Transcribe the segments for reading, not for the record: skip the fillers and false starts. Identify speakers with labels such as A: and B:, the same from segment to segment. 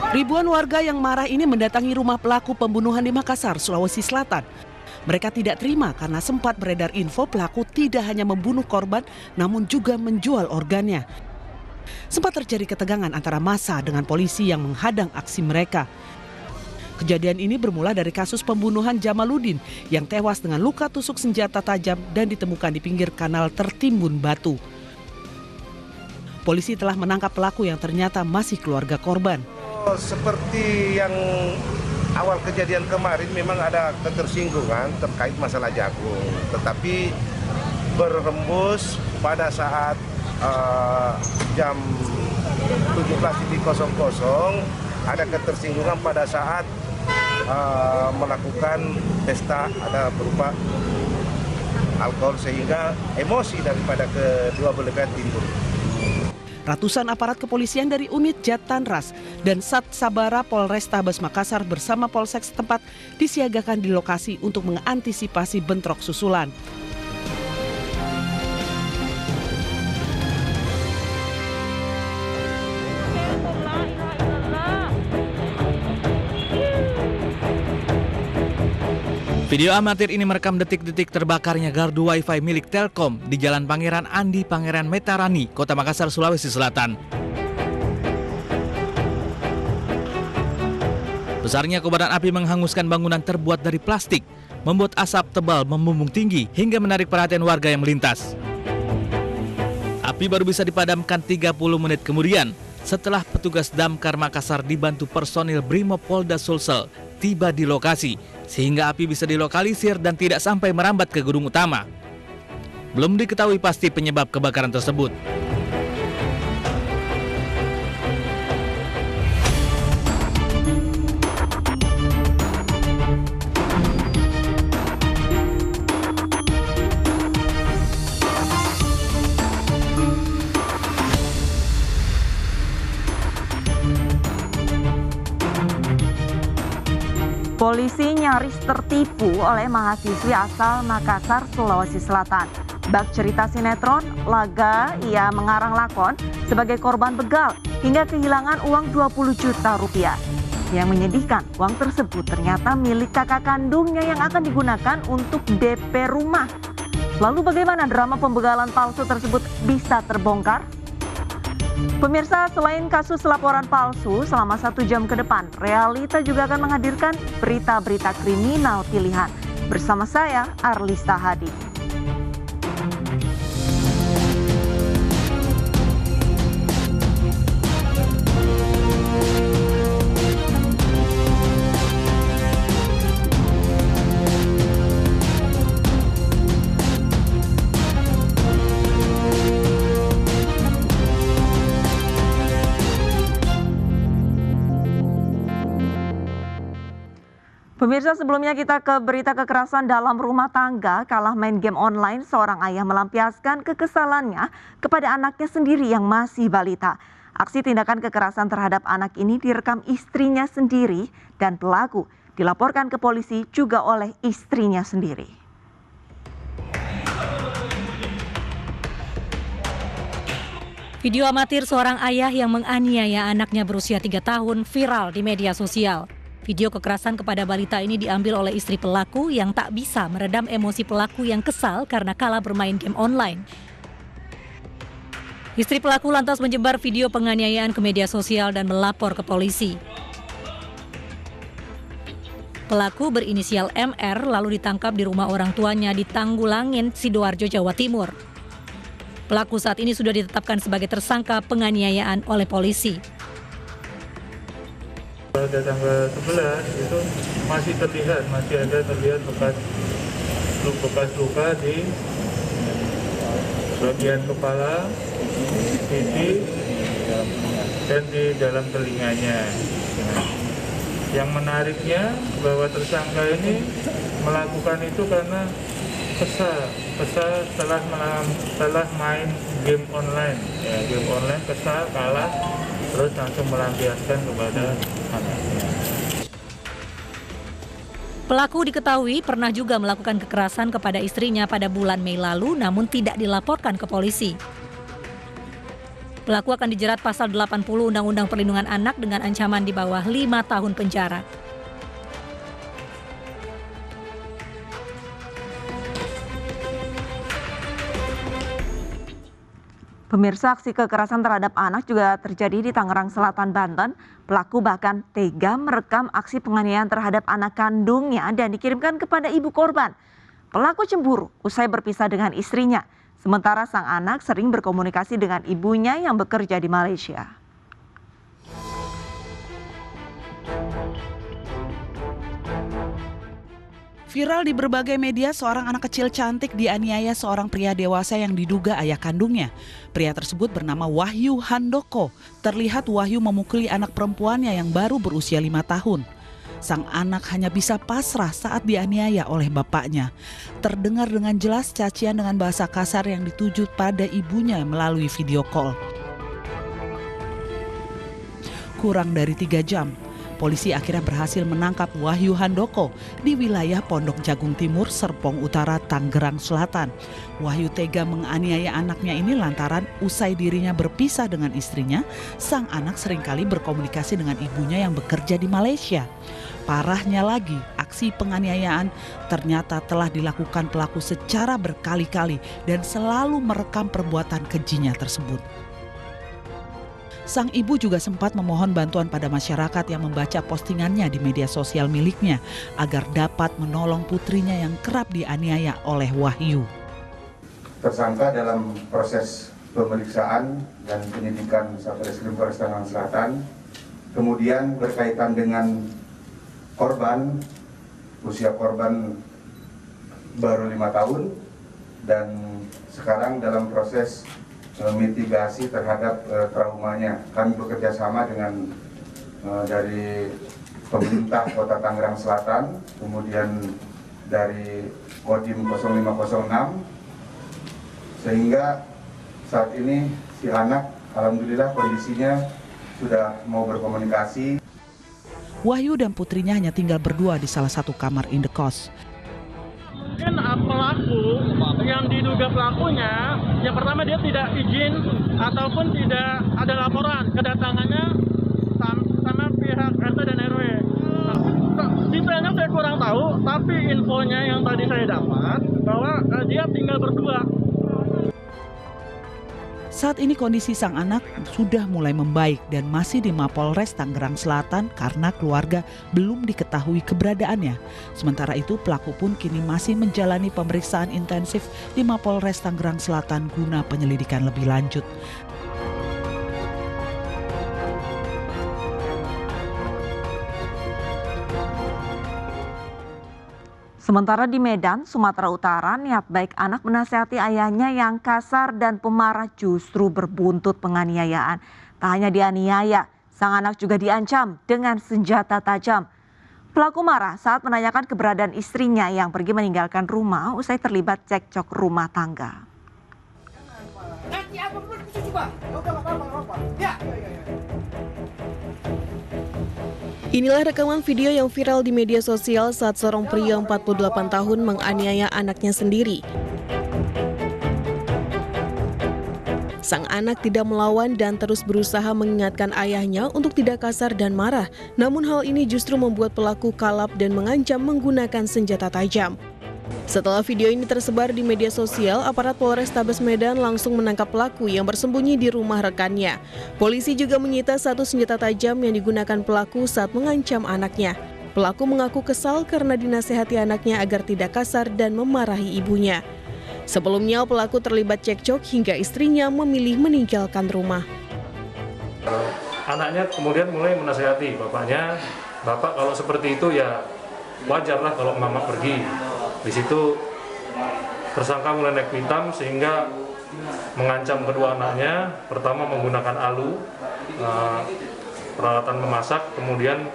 A: Ribuan warga yang marah ini mendatangi rumah pelaku pembunuhan di Makassar, Sulawesi Selatan. Mereka tidak terima karena sempat beredar info pelaku tidak hanya membunuh korban, namun juga menjual organnya. Sempat terjadi ketegangan antara massa dengan polisi yang menghadang aksi mereka. Kejadian ini bermula dari kasus pembunuhan Jamaluddin yang tewas dengan luka tusuk senjata tajam dan ditemukan di pinggir kanal tertimbun batu. Polisi telah menangkap pelaku yang ternyata masih keluarga korban.
B: Seperti yang awal kejadian kemarin memang ada ketersinggungan terkait masalah jagung. Tetapi berembus pada saat jam 17.00 ada ketersinggungan pada saat melakukan pesta ada berupa alkohol sehingga emosi daripada kedua belah pihak timbul.
A: Ratusan aparat kepolisian dari unit Jatanras dan Sat Sabara Polrestabes Makassar bersama Polsek setempat disiagakan di lokasi untuk mengantisipasi bentrok susulan.
C: Video amatir ini merekam detik-detik terbakarnya gardu wifi milik Telkom di Jalan Pangeran Andi Pangeran Metarani, Kota Makassar, Sulawesi Selatan. Besarnya kobaran api menghanguskan bangunan terbuat dari plastik, membuat asap tebal membumbung tinggi hingga menarik perhatian warga yang melintas. Api baru bisa dipadamkan 30 menit kemudian setelah petugas Damkar Makassar dibantu personil Brimob Polda Sulsel tiba di lokasi, sehingga api bisa dilokalisir dan tidak sampai merambat ke gedung utama. Belum diketahui pasti penyebab kebakaran tersebut.
D: Polisi nyaris tertipu oleh mahasiswi asal Makassar, Sulawesi Selatan. Bak cerita sinetron, laga ia mengarang lakon sebagai korban begal hingga kehilangan uang 20 juta rupiah. Yang menyedihkan, uang tersebut ternyata milik kakak kandungnya yang akan digunakan untuk DP rumah. Lalu bagaimana drama pembegalan palsu tersebut bisa terbongkar? Pemirsa, selain kasus laporan palsu selama 1 jam ke depan, Realita juga akan menghadirkan berita-berita kriminal pilihan. Bersama saya, Arlista Hadi. Pemirsa, sebelumnya kita ke berita kekerasan dalam rumah tangga. Kalah main game online, seorang ayah melampiaskan kekesalannya kepada anaknya sendiri yang masih balita. Aksi tindakan kekerasan terhadap anak ini direkam istrinya sendiri dan pelaku dilaporkan ke polisi juga oleh istrinya sendiri.
E: Video amatir seorang ayah yang menganiaya anaknya berusia 3 tahun viral di media sosial. Video kekerasan kepada balita ini diambil oleh istri pelaku yang tak bisa meredam emosi pelaku yang kesal karena kalah bermain game online. Istri pelaku lantas menyebar video penganiayaan ke media sosial dan melapor ke polisi. Pelaku berinisial MR lalu ditangkap di rumah orang tuanya di Tanggulangin, Sidoarjo, Jawa Timur. Pelaku saat ini sudah ditetapkan sebagai tersangka penganiayaan oleh polisi.
F: Pada tanggal 11 itu masih ada terlihat bekas luka di bagian kepala, pipi, dan di dalam telinganya. Yang menariknya bahwa tersangka ini melakukan itu karena kesal setelah main game online, game online kesal kalah, terus langsung melampiaskan kepada anaknya.
E: Pelaku diketahui pernah juga melakukan kekerasan kepada istrinya pada bulan Mei lalu, namun tidak dilaporkan ke polisi. Pelaku akan dijerat pasal 80 Undang-Undang Perlindungan Anak dengan ancaman di bawah 5 tahun penjara.
D: Pemirsa, aksi kekerasan terhadap anak juga terjadi di Tangerang Selatan, Banten. Pelaku bahkan tega merekam aksi penganiayaan terhadap anak kandungnya dan dikirimkan kepada ibu korban. Pelaku cemburu usai berpisah dengan istrinya. Sementara sang anak sering berkomunikasi dengan ibunya yang bekerja di Malaysia.
A: Viral di berbagai media, seorang anak kecil cantik dianiaya seorang pria dewasa yang diduga ayah kandungnya. Pria tersebut bernama Wahyu Handoko. Terlihat Wahyu memukuli anak perempuannya yang baru berusia 5 tahun. Sang anak hanya bisa pasrah saat dianiaya oleh bapaknya. Terdengar dengan jelas cacian dengan bahasa kasar yang dituju pada ibunya melalui video call. Kurang dari 3 jam, polisi akhirnya berhasil menangkap Wahyu Handoko di wilayah Pondok Jagung Timur, Serpong Utara, Tangerang Selatan. Wahyu tega menganiaya anaknya ini lantaran usai dirinya berpisah dengan istrinya, sang anak seringkali berkomunikasi dengan ibunya yang bekerja di Malaysia. Parahnya lagi, aksi penganiayaan ternyata telah dilakukan pelaku secara berkali-kali dan selalu merekam perbuatan kejinya tersebut. Sang ibu juga sempat memohon bantuan pada masyarakat yang membaca postingannya di media sosial miliknya agar dapat menolong putrinya yang kerap dianiaya oleh Wahyu.
B: Tersangka dalam proses pemeriksaan dan penyidikan Satreskrim Polres Tangerang Selatan, kemudian berkaitan dengan korban, usia korban baru 5 tahun dan sekarang dalam proses mitigasi terhadap traumanya. Kami bekerja sama dengan dari pemerintah Kota Tangerang Selatan, kemudian dari Kodim 0506, sehingga saat ini si anak alhamdulillah kondisinya sudah mau berkomunikasi.
A: Wahyu dan putrinya hanya tinggal berdua di salah satu kamar indekos.
G: Mungkin pelaku yang diduga pelakunya, yang pertama dia tidak izin ataupun tidak ada laporan kedatangannya sama pihak RT dan RW. Detailnya saya kurang tahu, tapi infonya yang tadi saya dapat bahwa dia tinggal berdua.
A: Saat ini kondisi sang anak sudah mulai membaik dan masih di Mapolres Tangerang Selatan karena keluarga belum diketahui keberadaannya. Sementara itu pelaku pun kini masih menjalani pemeriksaan intensif di Mapolres Tangerang Selatan guna penyelidikan lebih lanjut.
D: Sementara di Medan, Sumatera Utara, niat baik anak menasihati ayahnya yang kasar dan pemarah justru berbuntut penganiayaan. Tak hanya dianiaya, sang anak juga diancam dengan senjata tajam. Pelaku marah saat menanyakan keberadaan istrinya yang pergi meninggalkan rumah usai terlibat cekcok rumah tangga.
H: Inilah rekaman video yang viral di media sosial saat seorang pria 48 tahun menganiaya anaknya sendiri. Sang anak tidak melawan dan terus berusaha mengingatkan ayahnya untuk tidak kasar dan marah. Namun hal ini justru membuat pelaku kalap dan mengancam menggunakan senjata tajam. Setelah video ini tersebar di media sosial, aparat Polrestabes Medan langsung menangkap pelaku yang bersembunyi di rumah rekannya. Polisi juga menyita satu senjata tajam yang digunakan pelaku saat mengancam anaknya. Pelaku mengaku kesal karena dinasehati anaknya agar tidak kasar dan memarahi ibunya. Sebelumnya pelaku terlibat cekcok hingga istrinya memilih meninggalkan rumah.
I: Anaknya kemudian mulai menasehati bapaknya, "Bapak kalau seperti itu ya wajarlah kalau mama pergi." Di situ tersangka mulai naik pitam sehingga mengancam kedua anaknya. Pertama menggunakan alu, peralatan memasak, kemudian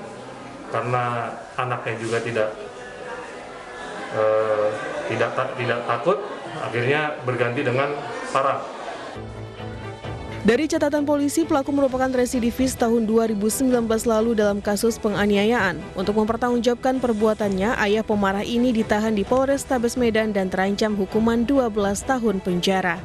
I: karena anaknya juga tidak takut, akhirnya berganti dengan parang.
H: Dari catatan polisi, pelaku merupakan residivis tahun 2019 lalu dalam kasus penganiayaan. Untuk mempertanggungjawabkan perbuatannya, ayah pemarah ini ditahan di Polrestabes Medan dan terancam hukuman 12 tahun penjara.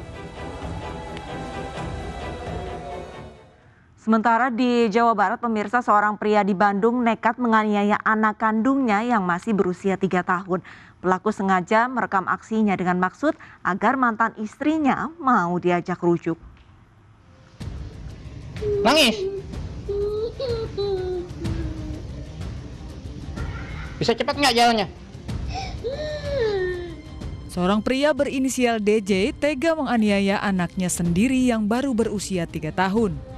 D: Sementara di Jawa Barat, pemirsa, seorang pria di Bandung nekat menganiaya anak kandungnya yang masih berusia 3 tahun. Pelaku sengaja merekam aksinya dengan maksud agar mantan istrinya mau diajak rujuk.
J: Nangis? Bisa cepat nggak jalannya?
K: Seorang pria berinisial DJ tega menganiaya anaknya sendiri yang baru berusia 3 tahun.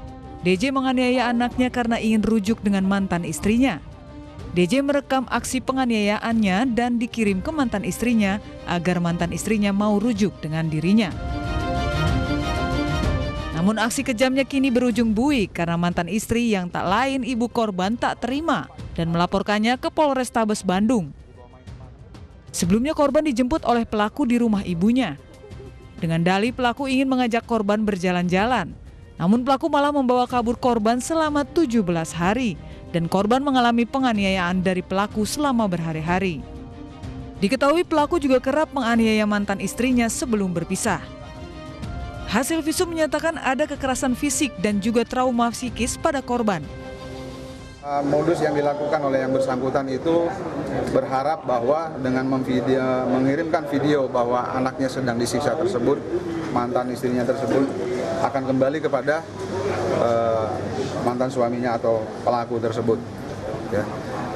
K: DJ menganiaya anaknya karena ingin rujuk dengan mantan istrinya. DJ merekam aksi penganiayaannya dan dikirim ke mantan istrinya agar mantan istrinya mau rujuk dengan dirinya. Namun aksi kejamnya kini berujung buik karena mantan istri yang tak lain ibu korban tak terima dan melaporkannya ke Polrestabes Bandung. Sebelumnya korban dijemput oleh pelaku di rumah ibunya. Dengan dalih pelaku ingin mengajak korban berjalan-jalan. Namun pelaku malah membawa kabur korban selama 17 hari dan korban mengalami penganiayaan dari pelaku selama berhari-hari. Diketahui pelaku juga kerap menganiaya mantan istrinya sebelum berpisah. Hasil visum menyatakan ada kekerasan fisik dan juga trauma psikis pada korban.
L: Modus yang dilakukan oleh yang bersangkutan itu berharap bahwa dengan mengirimkan video bahwa anaknya sedang disiksa tersebut, mantan istrinya tersebut akan kembali kepada mantan suaminya atau pelaku tersebut. Ya.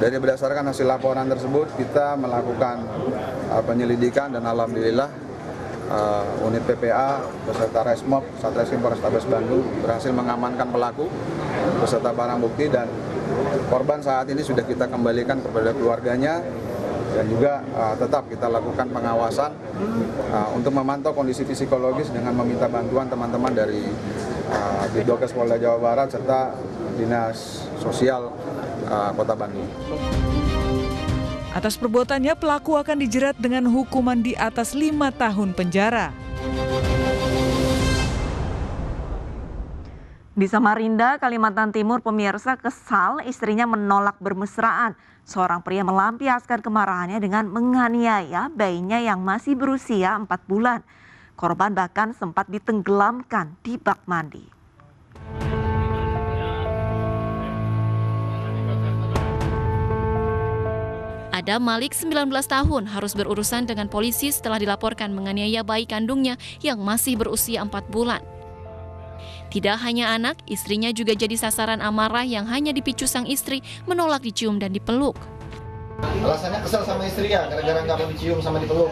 L: Dari berdasarkan hasil laporan tersebut, kita melakukan penyelidikan dan alhamdulillah unit PPA beserta Resmob Satreskrim Polrestabes Bandung berhasil mengamankan pelaku beserta barang bukti dan korban saat ini sudah kita kembalikan kepada keluarganya dan juga tetap kita lakukan pengawasan untuk memantau kondisi psikologis dengan meminta bantuan teman-teman dari Bidokes Polda Jawa Barat serta Dinas Sosial Kota Bandung.
K: Atas perbuatannya pelaku akan dijerat dengan hukuman di atas 5 tahun penjara.
D: Di Samarinda, Kalimantan Timur, pemirsa, kesal istrinya menolak bermesraan. Seorang pria melampiaskan kemarahannya dengan menganiaya bayinya yang masih berusia 4 bulan. Korban bahkan sempat ditenggelamkan di bak mandi.
M: Adam Malik, 19 tahun, harus berurusan dengan polisi setelah dilaporkan menganiaya bayi kandungnya yang masih berusia 4 bulan. Tidak hanya anak, istrinya juga jadi sasaran amarah yang hanya dipicu sang istri menolak dicium dan dipeluk.
N: Alasannya kesal sama istri ya, gara-gara nggak mau dicium sama dipeluk.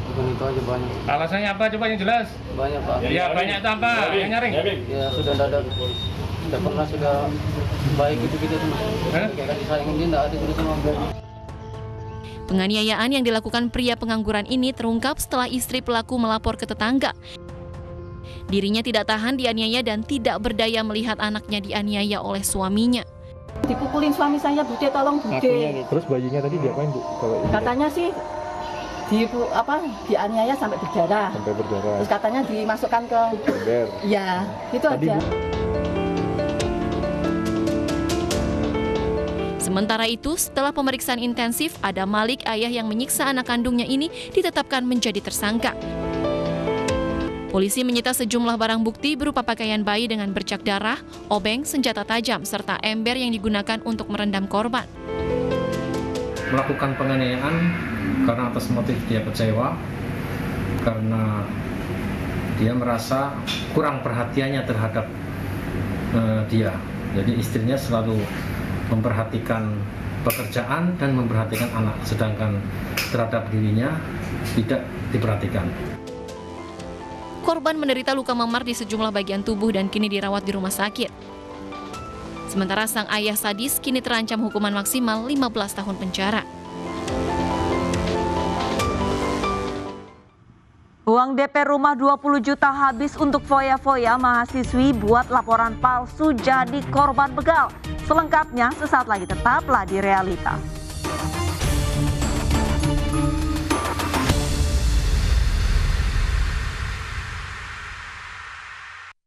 J: Bukan itu aja banyak.
F: Alasannya apa? Coba yang jelas.
J: Banyak, Pak.
F: Ya banyak itu apa? Yang nyaring?
J: Ya sudah ada. Sudah pernah sudah baik gitu-gitu tuh. Kayak disayangin dia nggak ada gitu sama bayi.
M: Penganiayaan yang dilakukan pria pengangguran ini terungkap setelah istri pelaku melapor ke tetangga. Dirinya tidak tahan dianiaya dan tidak berdaya melihat anaknya dianiaya oleh suaminya.
O: Dipukulin suami saya, Bude, tolong Bude.
P: Terus bayinya tadi diapain, Bu?
O: Katanya sih dianiaya sampai berdarah.
P: Sampai berdarah.
O: Terus katanya dimasukkan ke
P: ember.
O: Iya, itu tadi, aja. Bu.
M: Sementara itu, setelah pemeriksaan intensif, Adam Malik, ayah yang menyiksa anak kandungnya ini, ditetapkan menjadi tersangka. Polisi menyita sejumlah barang bukti berupa pakaian bayi dengan bercak darah, obeng, senjata tajam, serta ember yang digunakan untuk merendam korban.
I: Melakukan penganiayaan karena atas motif dia kecewa, karena dia merasa kurang perhatiannya terhadap dia. Jadi istrinya selalu memperhatikan pekerjaan dan memperhatikan anak, sedangkan terhadap dirinya tidak diperhatikan.
M: Korban menderita luka memar di sejumlah bagian tubuh dan kini dirawat di rumah sakit. Sementara sang ayah sadis kini terancam hukuman maksimal 15 tahun penjara.
D: Uang DP rumah 20 juta habis untuk foya-foya mahasiswi buat laporan palsu jadi korban begal. Selengkapnya sesaat lagi, tetaplah di Realita.